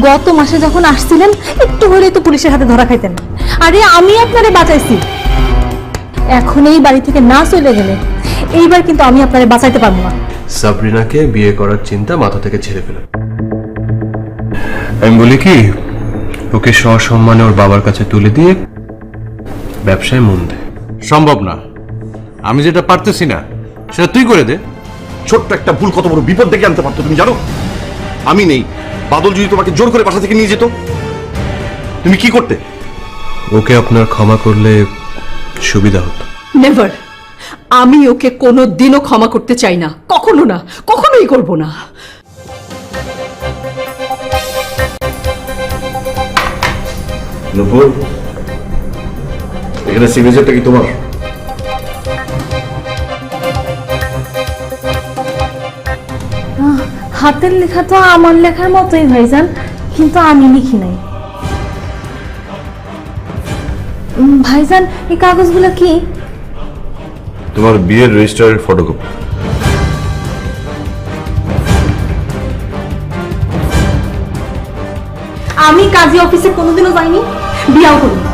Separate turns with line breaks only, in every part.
গত মাসে যখন আসছিলেন একটু হলেই তো পুলিশের হাতে ধরা খাইতেন। আরে আমি আপনারে বাঁচাইছি, এখন এই বাড়ি থেকে না চলে গেলে এইবার কিন্তু আমি আপনারে বাঁচাইতে পারবো না।
সাবরিনাকে বিয়ে করার চিন্তা মাথা থেকে ছেড়ে ফেলে। আমি বলি কি, ওকে সসম্মানে ওর বাবার কাছে তুলে দিয়ে ব্যবসায় মন দে।
সম্ভব না, আমি যেটা পারতেছি না সেটা তুই করে দে।
ছোট্ট একটা ভুল কত বড় বিপদ ডেকে আনতে পারতো তুমি জানো? আমি নেই, বাদল যদি তোমাকে জোর করে বাসা থেকে নিয়ে যেত, তুমি কি করতে?
ওকে আপনার ক্ষমা করলে সুবিধা হতো।
নেভার, আমি ওকে কোনো দিনও ক্ষমা করতে চাই না, কখনো না, কখনোই করব না।
নূপুর, এখানে সিগনেচারটা কি তোমার?
হাতের লেখা তো আমার লেখার মতোই ভাইজান, কিন্তু আমি লিখি নাই। ভাইজান এই কাগজগুলো কি?
তোমার বিয়ের রেজিস্টারের ফটোকপি।
আমি কাজী অফিসে কোনোদিনও যাইনি, বিয়াও করিনি।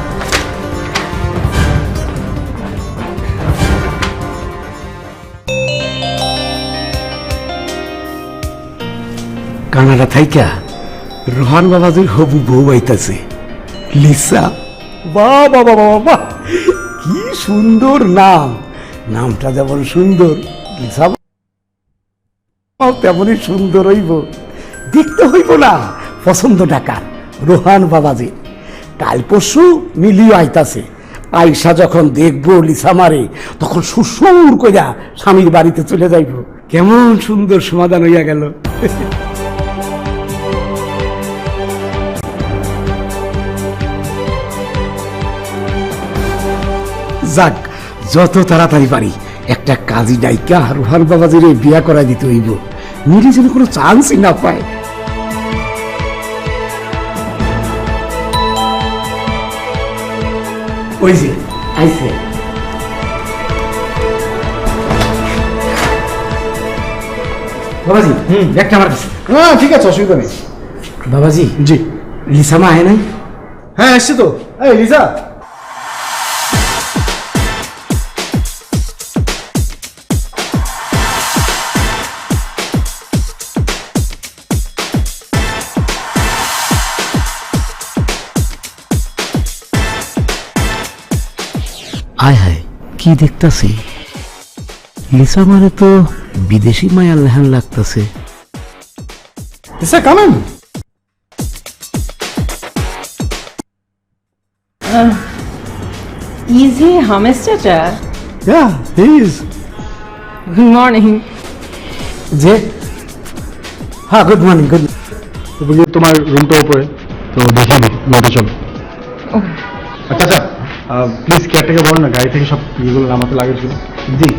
কানাডা থাইকা রোহান বাবাজির হবু বউ আইতাছে লিসা। বাহ বাহ বাহ বাহ বাহ, কি সুন্দর নাম! নামটা যেমন সুন্দর, লিসা তেমনই সুন্দর হইব, দেখতে হইব না। পছন্দ ডাকার রোহান বাবাজির। কাল পরশু মিলিও আইতাছে। আয়সা যখন দেখবো লিসা মারে, তখন সুসুর কইরা স্বামীর বাড়িতে চলে যাইব। কেমন সুন্দর সমাধান হইয়া গেল। যাক, যত তাড়াতাড়ি পারি একটা কাজী ডাইকা রোহান বাবাজির বিয়া করাই দিতে হইব, মিলি যেন কোনো চান্সই না পায়। ওই যে আইছে। বাবাজি, ব্যাগটা আমার কাছে।
হ্যাঁ ঠিক আছে, অসুবিধা নেই।
বাবাজি,
জি।
লিসা মা আয় নাই?
হ্যাঁ এসছি তো। এই লিজা,
আয় হায়, কি দেখতাছি! লিসা মারে তো বিদেশি মায়ার লেহান লাগতাছে।
Lisa come in.
Is he Hames Chacha?
Yeah, he is.
Good morning.
যে হ্যাঁ, গুড মর্নিং। গুড
তোমার রুমটা উপরে তো দেখে নি, লটে চলো। আচ্ছা আচ্ছা, প্লিজ কেয়ারটাকে বল না গাড়ি থেকে সব ইয়েগুলো নামাতে লাগে ছিল। জি।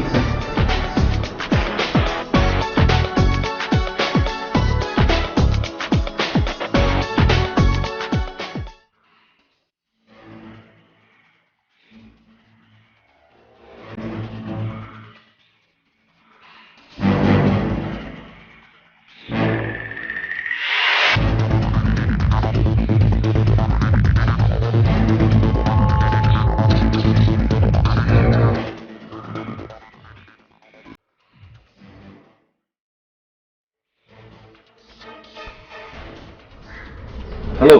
হ্যালো,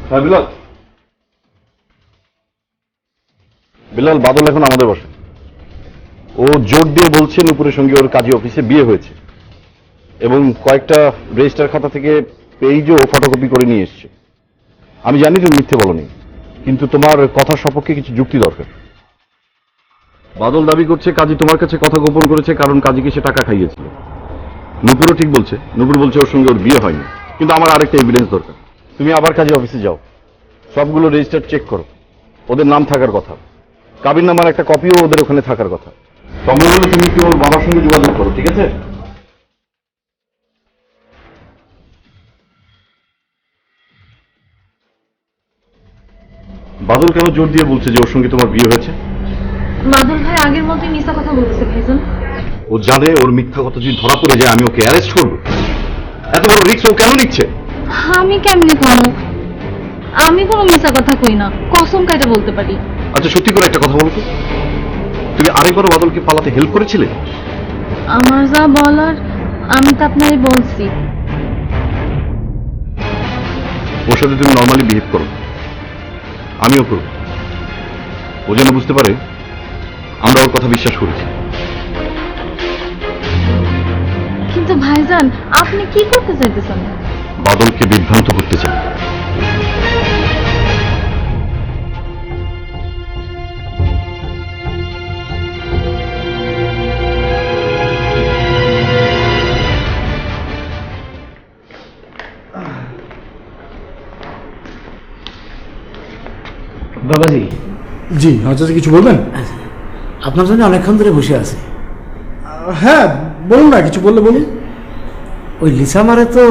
হ্যাঁ বিলাল। বিলাল, বাদল এখন আমাদের বসে। ও জোর দিয়ে বলছে নূপুরের সঙ্গে ওর কাজী অফিসে বিয়ে হয়েছে এবং কয়েকটা রেজিস্টার খাতা থেকে পেজও ফটোকপি করে নিয়ে এসছে। আমি জানি তুমি মিথ্যে বলনি, কিন্তু তোমার কথার সপক্ষে কিছু যুক্তি দরকার। বাদল দাবি করছে কাজী তোমার কাছে কথা গোপন করেছে কারণ কাজীকে সে টাকা খাইয়েছিল। নূপুরও ঠিক বলছে, নূপুর বলছে ওর সঙ্গে ওর বিয়ে হয়নি। কিন্তু আমার আরেকটা এভিডেন্স দরকার। তুমি আবার কাজী অফিসে যাও, সবগুলো রেজিস্টার চেক করো, ওদের নাম থাকার কথা, কাবির নামার একটা কপিও ওদের ওখানে থাকার কথা। সম্ভব হলে তুমি একটু ওর বাবার সঙ্গে যোগাযোগ করো, ঠিক আছে? বাদল কেন জোর দিয়ে বলছে যে ওর সঙ্গে তোমার বিয়ে হয়েছে?
বাদল ভাই আগের মতোই মিথ্যা কথা বলতেছে ভাইজান।
ও জানে ওর মিথ্যা কথা যদি ধরা পড়ে যায় আমি ওকে অ্যারেস্ট করবো। এত বড় রিস্ক ও কেন নিচ্ছে?
আমি কেমনে কোনো আমি কোনো মিছা কথা কই না, কসম কাইটা বলতে পারি।
আচ্ছা সত্যি করে একটা কথা বলো তো, তুমি আরেকবার বাদলকে পালাতে হেল্প করেছিলে?
আমার যা বলার আমি তো আপনারই বলছি।
ওর সাথে তুমি নর্মালি বিহেভ করো, আমিও করব, ও যেন বুঝতে পারে আমরা ওর কথা বিশ্বাস করেছি।
কিন্তু ভাইজান আপনি কি করতে চাইতেছেন?
বাদলকে বিভ্রান্ত করতে চাই।
বাবাজি,
জি আচ্ছা কিছু বলবেন?
আপনার জন্য অনেকক্ষণ ধরে বসে আছে।
হ্যাঁ বলুন না, কিছু বললে বলুন।
ওই লিসা মারে তো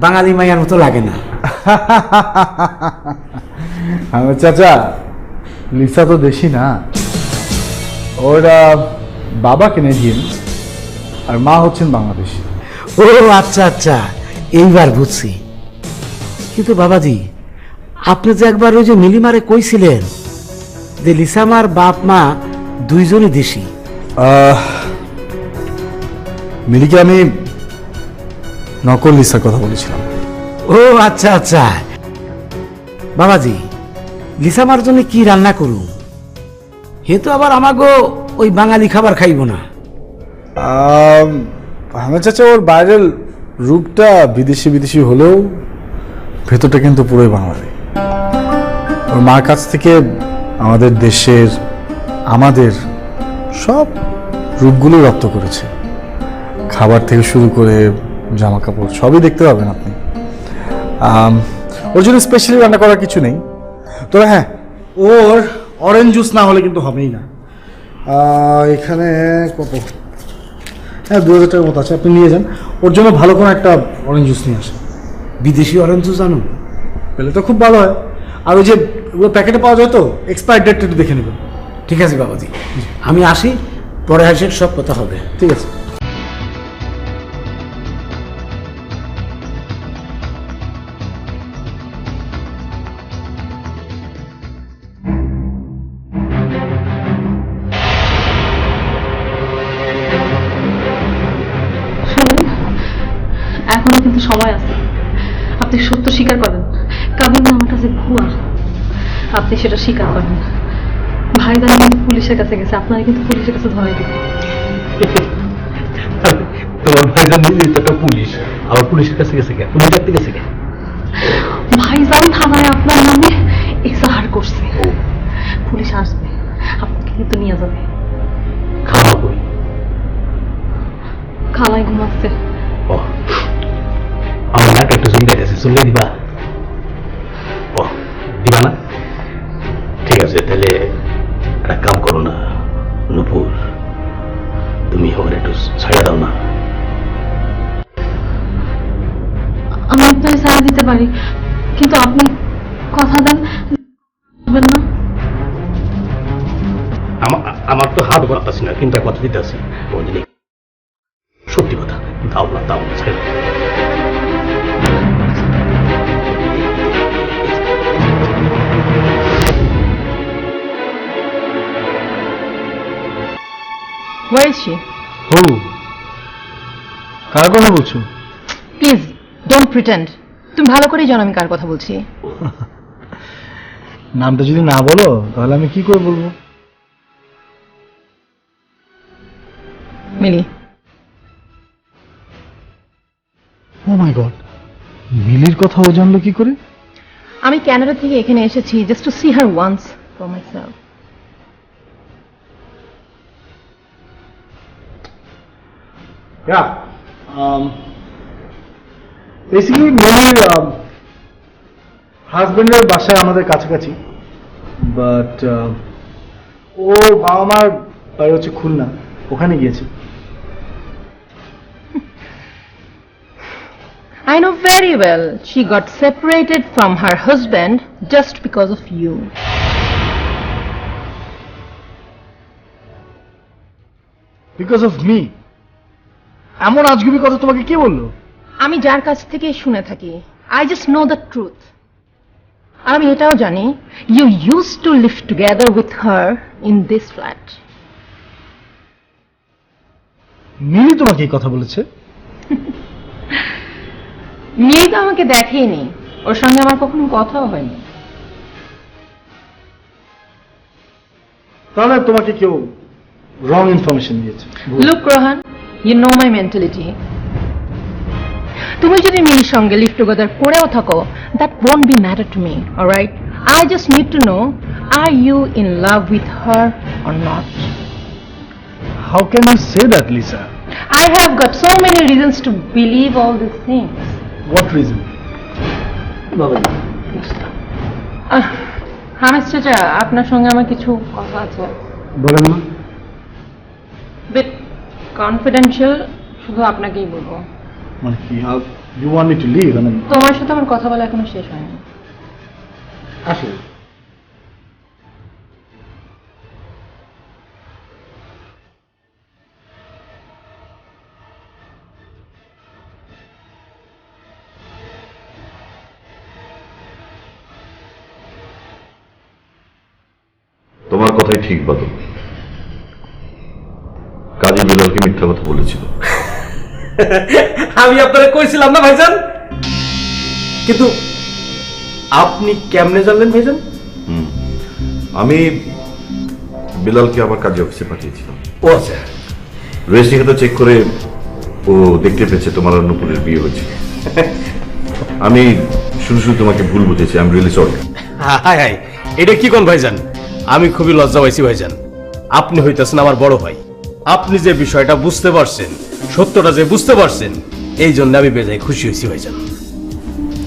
বাঙালি মাইয়ার মতো লাগে না।
আমার চাচা, লিসা তো দেশি না, ওরা বাবা কেনেডিয়ান আর মা হচ্ছেন বাংলাদেশি।
ও আচ্ছা আচ্ছা, এইবার বুঝছি। কিন্তু বাবাজি, আপনি যে একবার ওই যে মিলিমারে কইছিলেন যে লিসামার বাপ মা দুইজনই দেশি।
মিলিকে আমি নকল লিসার কথা বলেছিলাম।
ও আচ্ছা আচ্ছা। বাবাজি, লিসামার জন্য কি রান্না করুন? হে তো আবার আমাগো ওই বাঙালি খাবার খাইব না।
আমার চাচা, ওর বাইরের রূপটা বিদেশি বিদেশি হলেও ভেতরটা কিন্তু পুরোই বাঙালি। ওর মার কাছ থেকে আমাদের দেশের, আমাদের সব রূপগুলো রপ্ত করেছে। খাবার থেকে শুরু করে জামা কাপড় সবই দেখতে পাবেন আপনি। ওর জন্য স্পেশালি রান্না করার কিছু নেই। তবে হ্যাঁ, ওর অরেঞ্জ জুস না হলে কিন্তু হবেই না। এখানে কত, হ্যাঁ 2000 টাকার মতো আছে, আপনি নিয়ে যান। ওর জন্য ভালো কোনো একটা অরেঞ্জ জুস নিয়ে আসেন।
বিদেশি অরেঞ্জ জুস জানো?
পেলে তো খুব ভালো হয়। আর ওই যে ওগুলো প্যাকেটে পাওয়া যায় তো, এক্সপায়ার ডেটটা একটু দেখে নেবেন।
ঠিক আছে বাবাজি, আমি আসি, পরে আসে সব কথা হবে।
ঠিক আছে।
শুনুন, এখনো কিন্তু সময় আছে। আপনি সত্য স্বীকার করেন, কাবিন আমার কাছে ভুয়া। আপনি সেটা স্বীকার করেন। ভাইজান কিন্তু পুলিশের কাছে গেছে, আপনারা কিন্তু পুলিশের কাছে ধরাই দিবেন।
তোমার ভাইজান নিজেই তো একটা পুলিশ, আবার পুলিশের কাছে গেছে কে? পুলিশ ডাকতে গেছে কে?
ভাইজান থানায় আপনার নামে এজাহার করছে। পুলিশ আসবে, আপনাকে কিন্তু নিয়ে যাবে।
খাওয়া কই?
খালায় ঘুমাচ্ছে।
ও, আমার নাক একটু চুলকাই গেছে, চুলকে দিবা? ও, দিবা না? ঠিক আছে, তাহলে একটা কাম করো না নূপুর, তুমি ওর একটু ছাড়া দাও না।
আমি আপনাকে ছাড়া দিতে পারি, কিন্তু আপনি কথা দেন না।
আমার তো হাত বাড়তেছি না, কিন্তু কথা দিতে আছি। সত্যি কথা, দাও না, দাও না, ছেড়ে দাও।
Where is she?
হু, কার কথা বলছো?
Please, don't pretend. তুমি ভালো করেই জানো আমি কার কথা বলছি।
নামটা যদি না বলো তাহলে আমি কি করে বলবো?
মিলি।
ও মাই গড, মিলির কথা ও জানলো কি করে?
আমি কানাডা থেকে এখানে এসেছি just to see her once for myself.
Yeah. Basically, মিলির হাজবেন্ডের বাসা আমাদের কাছাকাছি, বাট ওর বাবা মার বাড়ি হচ্ছে খুলনা, ওখানে গিয়েছে।
I know very well she got separated from her husband just because of you.
Because of me? এমন আজগুবি কথা তোমাকে কে বললো?
আমি যার কাছ থেকে শুনে থাকি I just know the truth. আমি এটাও জানি you used to live together with her in this flat.
মিলি তোমাকে এই কথা বলেছে?
মিলি তো আমাকে দেখেনি, ওর সঙ্গে আমার কখনো কথাও হয়নি।
তাহলে তোমাকে কেউ রং ইনফরমেশন দিয়েছে।
Look Rohan, you know my mentality. তুমি যদি মিলির সঙ্গে লিভ টুগেদার করেও থাকো, that won't be matter to me, alright? I just need to know, are you in love with her or not?
How can you say that, Lisa?
I have got so many reasons to believe all these things.
What reason?
হামেশ চাচা, আপনার সঙ্গে আমার কিছু কথা আছে,
বলেন না।
But confidential, শুধু আপনাকেই বলবো।
মানে কি, you want me to leave? মানে
তোমার সাথে আমার কথা বলা এখনো শেষ হয়নি।
আসলে
তোমার কথাই ঠিক বাদল, কাজী বিলালকে মিথ্যা কথা বলেছিল।
আমি আপনারা কইছিলাম না ভাইজান, কিন্তু আপনি কেমনে জানলেন ভাইজান?
আমি বিলালকে আমার কাজী অফিসে পাঠিয়েছিলাম।
ও আচ্ছা,
রেজিস্ট্রিটা চেক করে ও দেখতে পেয়েছে তোমার আর নূপুরের বিয়ে হয়েছে। আমি শুধু শুধু তোমাকে ভুল বুঝেছি, I am really sorry.
High high, এটা কি কোন ভাইজান? আমি খুবই লজ্জা পাইছি ভাইজান। আপনি হইতেছেন আমার বড় ভাই, আপনি যে বিষয়টা বুঝতে পারছেন, সত্যটা যে বুঝতে পারছেন, এই জন্য আমি বেজায় খুশি হয়েছি ভাইজান।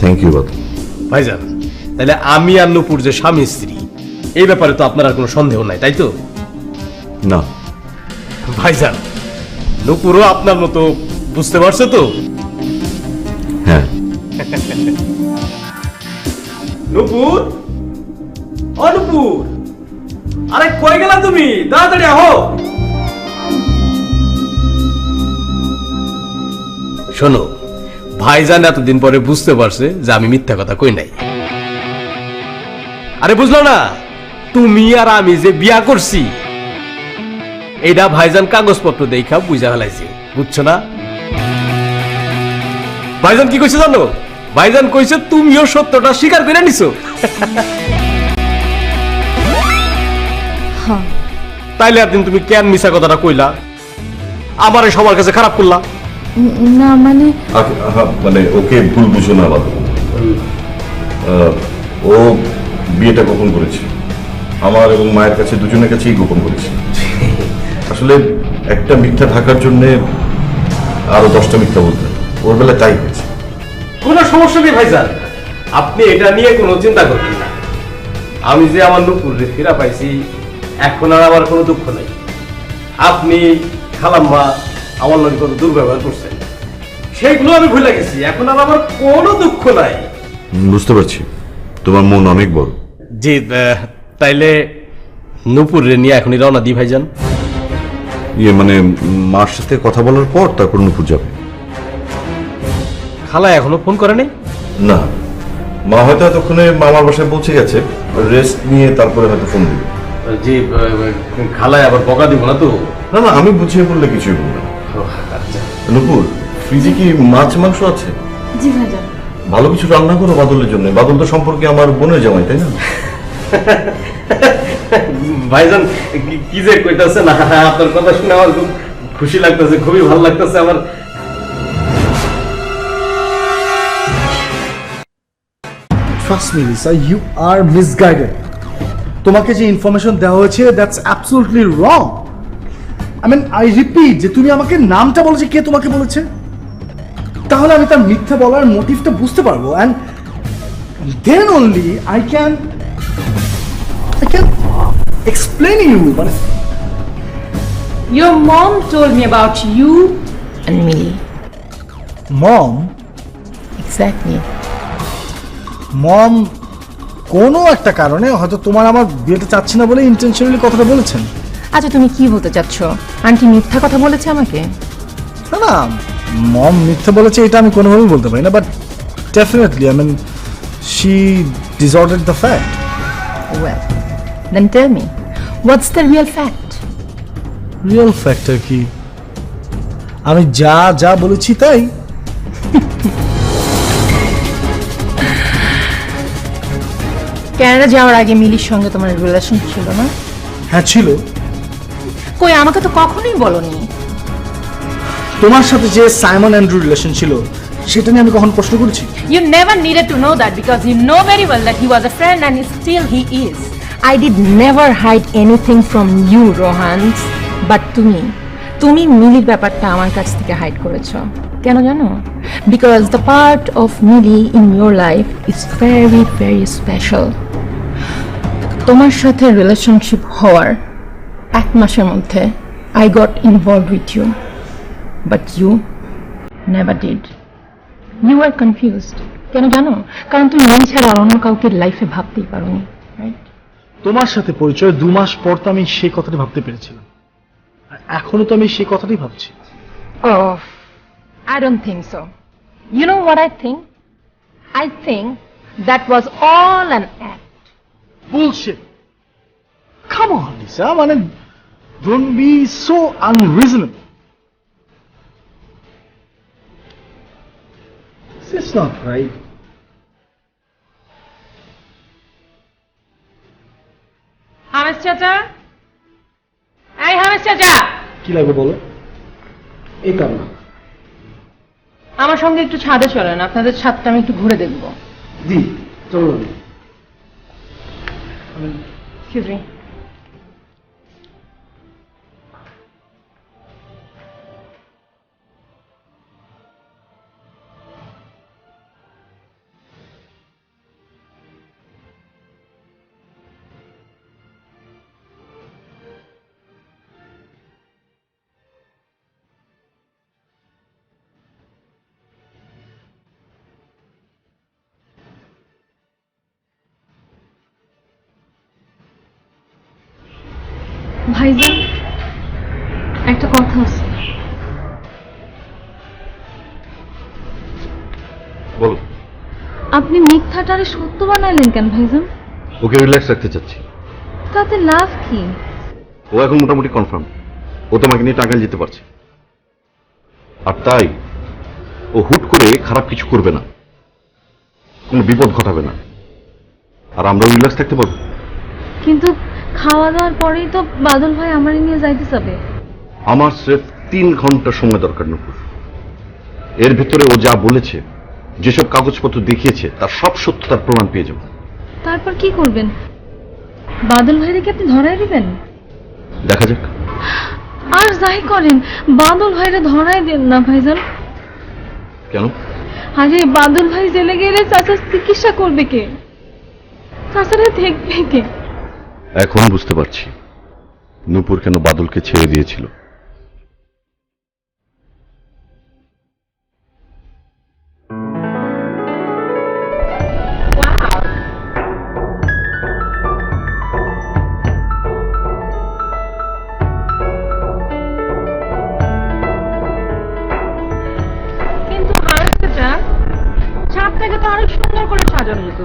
থ্যাংক ইউ বাদল।
ভাইজান, তাহলে আমি আর নূপুর যে স্বামী স্ত্রী, এই ব্যাপারে তো আপনার আর কোনো সন্দেহ নাই, তাই তো?
না
ভাইজান, নূপুরও আপনার মতো বুঝতে পারছে তো?
হ্যাঁ।
নূপুর, ও নূপুর, আরে কই গেলা তুমি? তাড়াতাড়ি আহো। শোনো, ভাইজান এতদিন পরে বুঝতে পারছে যে আমি মিথ্যা কথা কই নাই। আরে বুঝলো না, তুমি আর আমি যে বিয়া করছি, এটা ভাইজান কাগজপত্র দেখা বুঝা ফেলাইছে, বুঝছো না? ভাইজান কি কইছে জানো? ভাইজান কইছে তুমিও সত্যটা স্বীকার করে নিছো। তাইলে একদিন তুমি কেন মিছা কথাটা কইলা, আমারে সবার কাছে খারাপ করলা?
না মানে
মানে ওকে ভুল বুঝো না বাদল। ও বিয়েটা গোপন করেছে, আমার এবং মায়ের কাছে, দুজনের কাছেই গোপন করেছে। আসলে একটা মিথ্যা ঢাকার জন্য আরো 10টা মিথ্যা বলতে হয়, ওর বেলায় তাই হয়েছে।
কোনো সমস্যা নেই ভাইজান, আপনি এটা নিয়ে কোনো চিন্তা করবেন না। আমি যে আমার নূপুরে ফিরা পাইছি, এখন আর আমার কোনো দুঃখ নাই। আপনি খালাম্মা আমার লগে কত দুর্ব্যবহার করছেন, সেইগুলো আমি ভুলে গেছি, এখন আর আমার কোনো দুঃখ নাই।
বুঝতে পারছি, তোমার মন অনেক বড়।
জি, তাইলে নূপুরে নিয়ে এখনই রওনা দিই ভাইজান।
ইয়ে মানে মার সাথে কথা বলার পর তারপর নূপুর যাবে।
খালা এখনো ফোন করে নাই?
না, মা হয়তো এতক্ষণে মামার বাসায় পৌঁছে গেছে, রেস্ট নিয়ে তারপরে হয়তো ফোন দিবে।
জি, খালায় আবার বকা দিব না তো?
না না, আমি বুঝিয়ে বললে কিছুই বলবে না।
আচ্ছা,
নূপুর, ফ্রিজে কি মাছ মাংস আছে?
জি ভাইজান।
ভালো কিছু রান্না করো বাদলের জন্য। বাদল তো সম্পর্কে আমার বোনের জামাই, তাই না?
ভাইজান কি যে কইতাছে না, আপনার কথা শুনে আমার খুব খুশি লাগতেছে, খুবই ভালো লাগতেছে আমার।
Trust me, Lisa, you are misguided. তোমাকে যে ইনফরমেশন দেওয়া হয়েছে, that's absolutely wrong. I mean, I repeat, যে তুমি আমাকে নামটা বলেছে, কে তোমাকে বলেছে? তাহলে আমি তার মিথ্যা বলার মোটিভটা বুঝতে পারবো, and then only I can explain you. মানে
Your mom told me about you and Millie.
Mom
Exactly.
Mom কোনো একটা কারণে হয়তো তোমার আমার বিয়েটা চাচ্ছি না বলে ইন্টেনশনালি কথাটা বলেছেন।
আচ্ছা, তুমি কি বলতে চাচ্ছ? আন্টি মিথ্যা কথা বলেছে আমাকে?
না না, মম মিথ্যা বলেছে এটা আমি কোনোভাবেই বলতে পারি না, but definitely. I mean, she distorted the fact.
Well, then tell me, what's the real fact?
Real fact কি? আমি যা যা বলেছি তাই।
কানাডা যাওয়ার আগে মিলির সঙ্গে তোমার রিলেশন ছিল না?
হ্যাঁ ছিল।
কই আমাকে তো কখনোই বলনি।
তোমার সাথে যে সাইমন অ্যান্ড্রু রিলেশন ছিল সেটা নিয়ে আমি কখন প্রশ্ন করেছি?
You never needed to know that because you know very well that he was a friend and still he is. I did never hide anything from you, Rohan. But তুমি মিলির ব্যাপারটা আমার কাছ থেকে হাইড করেছো। কেন জানো? Because the part of Mili in your life is very very special. তোমার সাথে রিলেশনশিপ হওয়ার 1 মাসের মধ্যে I got involved with you. But you never did. You were confused. কেন জানো? কারণ তুমি মিলি ছাড়া অন্য কাউকে লাইফে ভাবতেই পারোনি, রাইট?
তোমার সাথে পরিচয় 2 মাস পর তো আমি সেই কথাটি ভাবতে পেরেছিলাম। আর এখনো তো আমি সেই কথাটাই ভাবছি।
Oh, I don't think so. You know what I think? I think that was all an act.
Bullshit. Come on, Lisa. মানে don't be so unreasonable. This is not right.
হামেশ চাচা, এই হামেশ চাচা,
কি লাগবে বলো? এই কাম না।
আমার সঙ্গে একটু ছাদে চলেন, আপনাদের ছাদটা আমি একটু ঘুরে দেখব।
জি, চলো।
Excuse me.
ভাইজান, একটা কথা আছে।
বলো।
আপনি মিথ্যাটারে সত্য বানাইলেন কেন ভাইজান?
ওকে রিল্যাক্স রাখতে চাচ্ছি।
তাতে লাভ কি?
ও এখন মোটামুটি কনফার্ম ও তোমাকে নিয়ে টাঙ্গাইল যেতে পারছে, আর তাই ও হুট করে খারাপ কিছু করবে না, কোনো বিপদ ঘটাবে না, আর আমরাও রিল্যাক্স থাকতে পারবো।
কিন্তু খাওয়া দাওয়ার পরেই তো বাদল ভাই আমার নিয়ে যাইতে যাবে।
আমার স্রেফ 3 ঘন্টা সময় দরকার নুপুর। এর ভিতরে ও যা বলেছে, যেসব কাগজপত্র দেখিয়েছে তার সব সত্যতার প্রমাণ পেয়ে যাবো।
তারপর কি করবেন? বাদল ভাইরে কি আপনি ধরাই দিবেন?
দেখা যাক।
আর যাই করেন বাদল ভাইরে ধরাই দেন না ভাইজান।
কেন?
আরে বাদল ভাই জেলে গেলে চাচার চিকিৎসা করবে কে? চাচারা দেখবে কে?
এখন বুঝতে পারছি নূপুর কেন বাদলকে ছেড়ে দিয়েছিল।
কিন্তু হামেশ চাচা, ছাদটাকে তো আরো সুন্দর করে সাজানো যেত।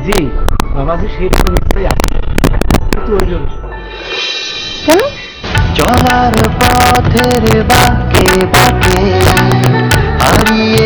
জি বাবাজি, সেইরকম ইচ্ছাই আছে, কিন্তু ওই জন্য
কেন?
চলার পথের বাঁকে বাঁকে হারিয়ে